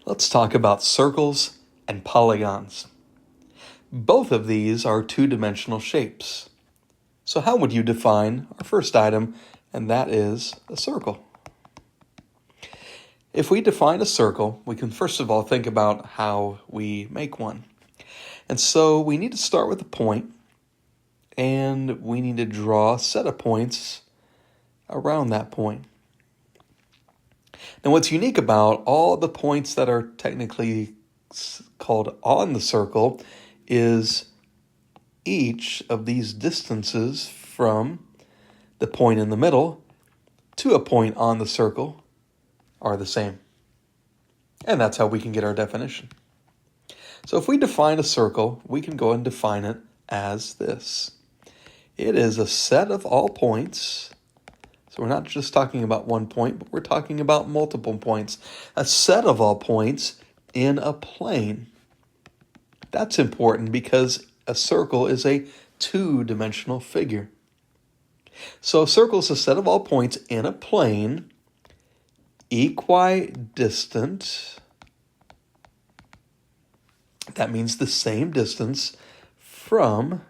Let's talk about circles and polygons. Both of these are two-dimensional shapes. So how would you define our first item, and that is a circle? If we define a circle, we can first of all think about how we make one. And so we need to start with a point, and we need to draw a set of points around that point. Now what's unique about all the points that are technically called on the circle is each of these distances from the point in the middle to a point on the circle are the same. And that's how we can get our definition. So if we define a circle, we can go and define it as this. It is a set of all points. So we're not just talking about one point, but we're talking about multiple points. A set of all points in a plane. That's important because a circle is a two-dimensional figure. So a circle is a set of all points in a plane, equidistant. That means the same distance from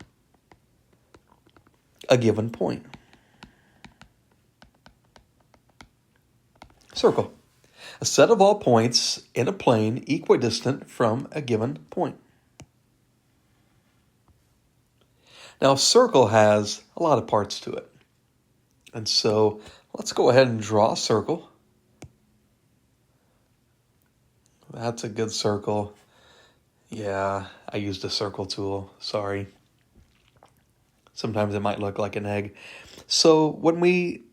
a given point. Circle. A set of all points in a plane equidistant from a given point. Now, a circle has a lot of parts to it. And so let's go ahead and draw a circle. That's a good circle. Yeah, I used a circle tool. Sorry. Sometimes it might look like an egg. So when we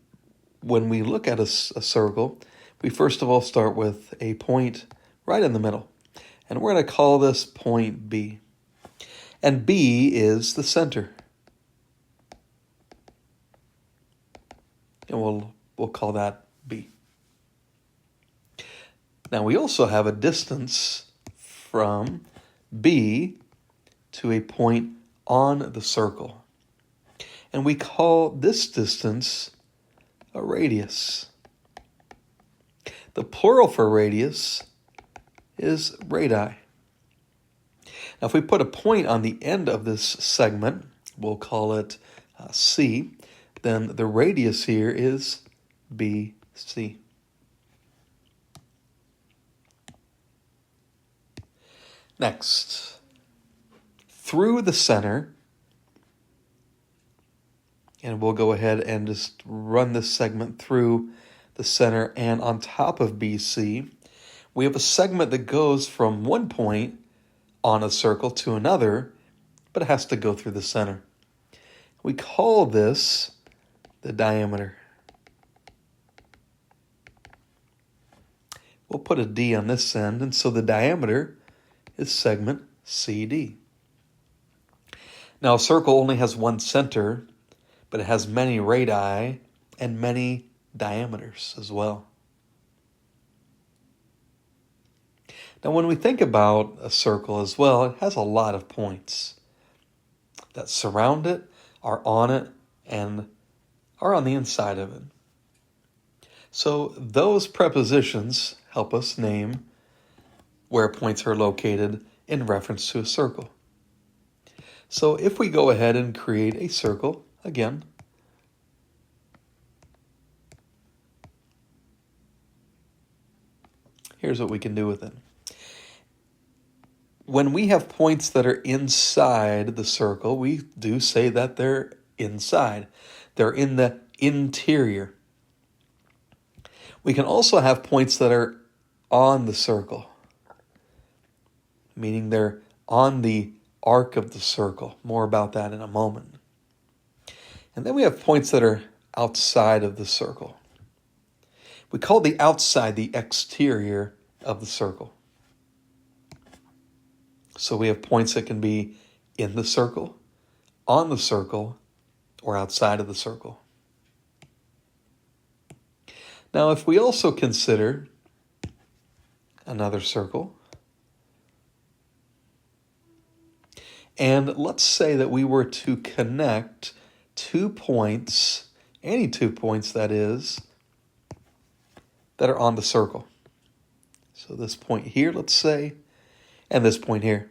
look at a circle, we first of all start with a point right in the middle. And we're going to call this point B. And B is the center. And we'll call that B. Now we also have a distance from B to a point on the circle. And we call this distance a radius. The plural for radius is radii. Now if we put a point on the end of this segment, we'll call it C, then the radius here is BC. Next, through the center, and we'll go ahead and just run this segment through the center, and on top of BC, we have a segment that goes from one point on a circle to another, but it has to go through the center. We call this the diameter. We'll put a D on this end, and so the diameter is segment CD. Now a circle only has one center, but it has many radii and many diameters as well. Now when we think about a circle as well, it has a lot of points that surround it, are on it, and are on the inside of it. So those prepositions help us name where points are located in reference to a circle. So if we go ahead and create a circle, again, here's what we can do with it. When we have points that are inside the circle, we do say that they're inside. They're in the interior. We can also have points that are on the circle, meaning they're on the arc of the circle. More about that in a moment. And then we have points that are outside of the circle. We call the outside the exterior of the circle. So we have points that can be in the circle, on the circle, or outside of the circle. Now, if we also consider another circle, and let's say that we were to connect 2 points, any 2 points that is, that are on the circle. So this point here, let's say, and this point here.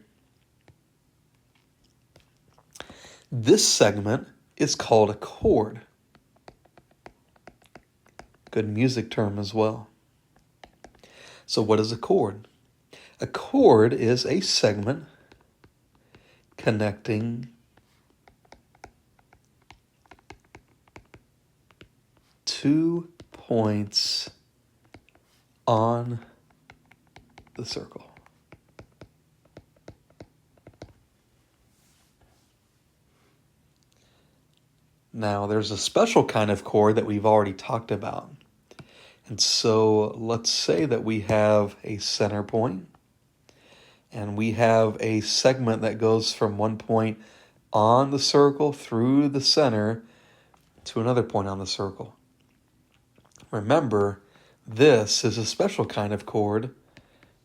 This segment is called a chord. Good music term as well. So what is a chord? A chord is a segment connecting two points on the circle. Now, there's a special kind of chord that we've already talked about. And so let's say that we have a center point, and we have a segment that goes from one point on the circle through the center to another point on the circle. Remember, this is a special kind of chord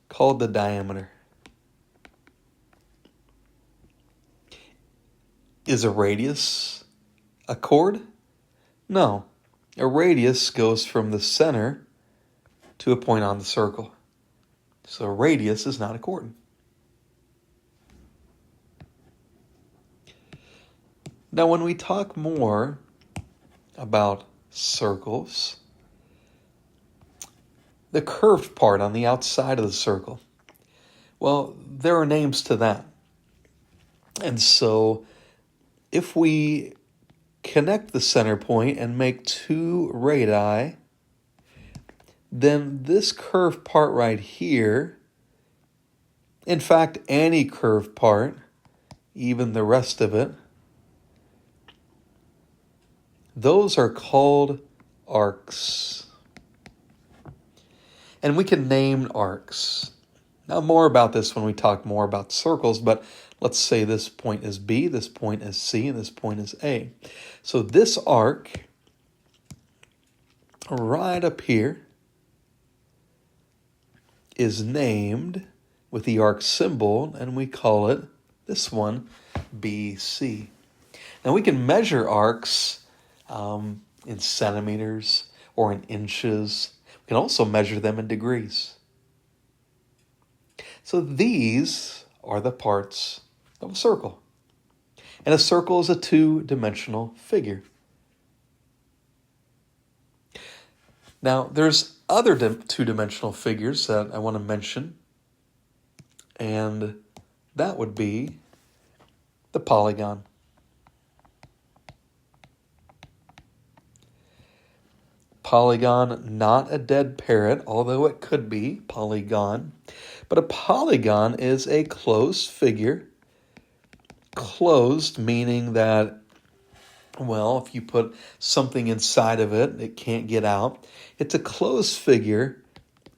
called the diameter. Is a radius a chord? No. A radius goes from the center to a point on the circle. So a radius is not a chord. Now, when we talk more about circles, the curved part on the outside of the circle, well, there are names to that. And so if we connect the center point and make two radii, then this curved part right here, in fact, any curved part, even the rest of it, those are called arcs. And we can name arcs. Now, more about this when we talk more about circles, but let's say this point is B, this point is C, and this point is A. So this arc right up here is named with the arc symbol, and we call it, this one, BC. Now, we can measure arcs in centimeters or in inches. We can also measure them in degrees. So these are the parts of a circle. And a circle is a two-dimensional figure. Now, there's other two-dimensional figures that I want to mention, and that would be the polygon. Polygon, not a dead parrot, although it could be polygon. But a polygon is a closed figure. Closed meaning that, well, if you put something inside of it, it can't get out. It's a closed figure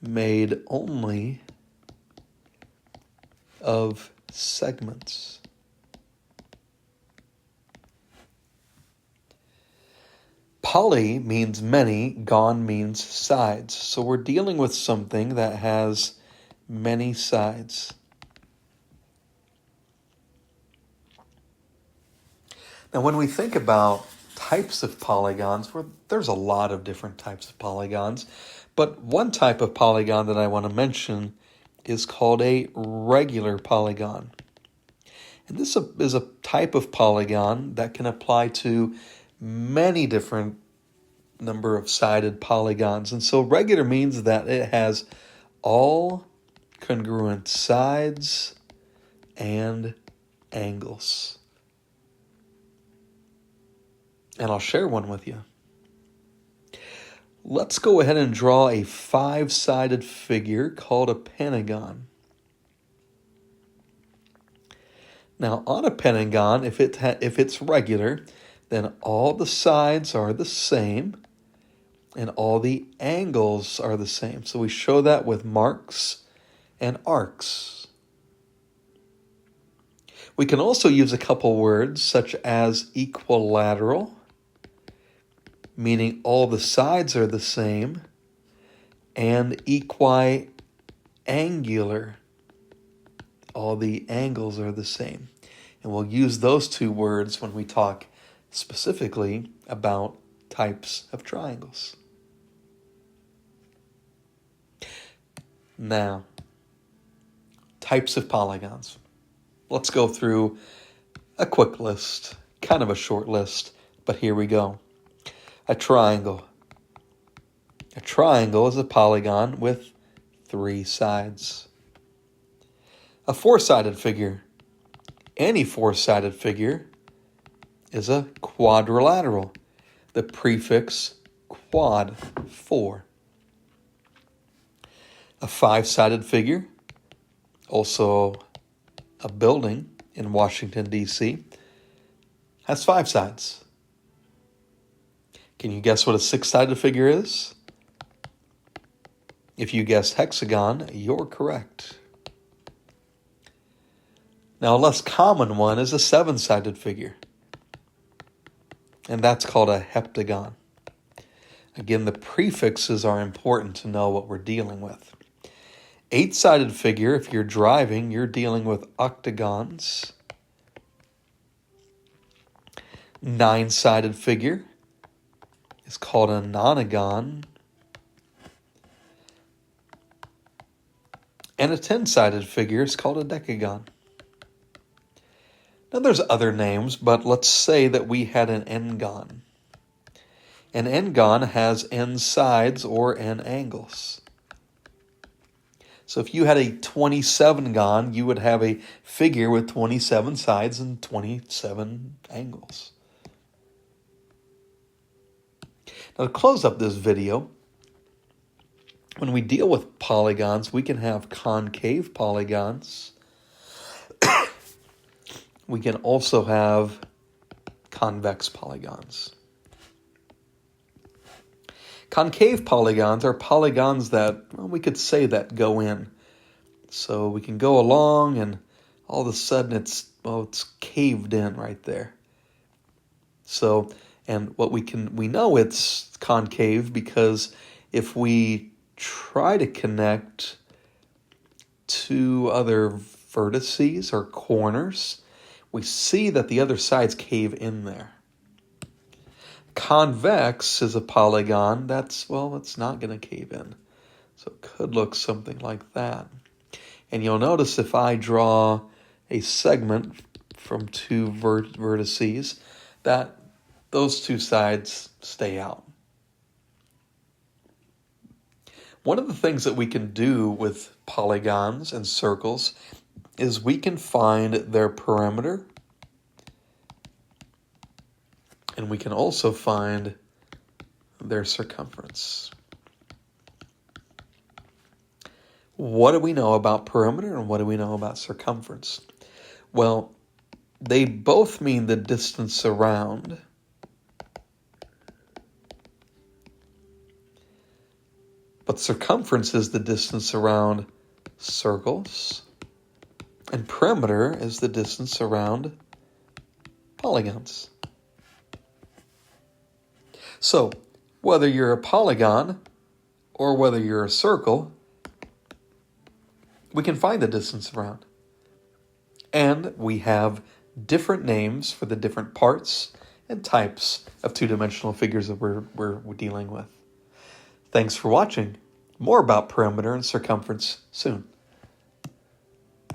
made only of segments. Poly means many, gon means sides. So we're dealing with something that has many sides. Now, when we think about types of polygons, there's a lot of different types of polygons, but one type of polygon that I want to mention is called a regular polygon. And this is a type of polygon that can apply to many different number of sided polygons. And so regular means that it has all congruent sides and angles. And I'll share one with you. Let's go ahead and draw a five-sided figure called a pentagon. Now, on a pentagon, if it's regular, then all the sides are the same and all the angles are the same. So we show that with marks and arcs. We can also use a couple words such as equilateral, meaning all the sides are the same, and equiangular, all the angles are the same. And we'll use those two words when we talk specifically about types of triangles. Now, types of polygons. Let's go through a quick list, kind of a short list, but here we go. A triangle. A triangle is a polygon with 3 sides. A four-sided figure. Any four-sided figure is a quadrilateral. The prefix quad, 4. A 5-sided figure, also a building in Washington, D.C., has 5 sides. Can you guess what a 6-sided figure is? If you guessed hexagon, you're correct. Now, a less common one is a 7-sided figure, and that's called a heptagon. Again, the prefixes are important to know what we're dealing with. 8-sided figure, if you're driving, you're dealing with octagons. 9-sided figure is called a nonagon. And a 10-sided figure is called a decagon. Now there's other names, but let's say that we had an n-gon. An n-gon has n sides or n angles. So if you had a 27-gon, you would have a figure with 27 sides and 27 angles. Now to close up this video, when we deal with polygons, we can have concave polygons. We can also have convex polygons. Concave polygons are polygons that, well, we could say that go in. So we can go along and all of a sudden it's caved in right there. So, and what we know it's concave because if we try to connect 2 other vertices or corners, we see that the other sides cave in there. Convex is a polygon that's, it's not going to cave in. So it could look something like that. And you'll notice if I draw a segment from 2 vertices, that those 2 sides stay out. One of the things that we can do with polygons and circles is we can find their perimeter, and we can also find their circumference. What do we know about perimeter and what do we know about circumference? Well, they both mean the distance around. But circumference is the distance around circles, and perimeter is the distance around polygons. So, whether you're a polygon or whether you're a circle, we can find the distance around. And we have different names for the different parts and types of 2-dimensional figures that we're dealing with. Thanks for watching. More about perimeter and circumference soon.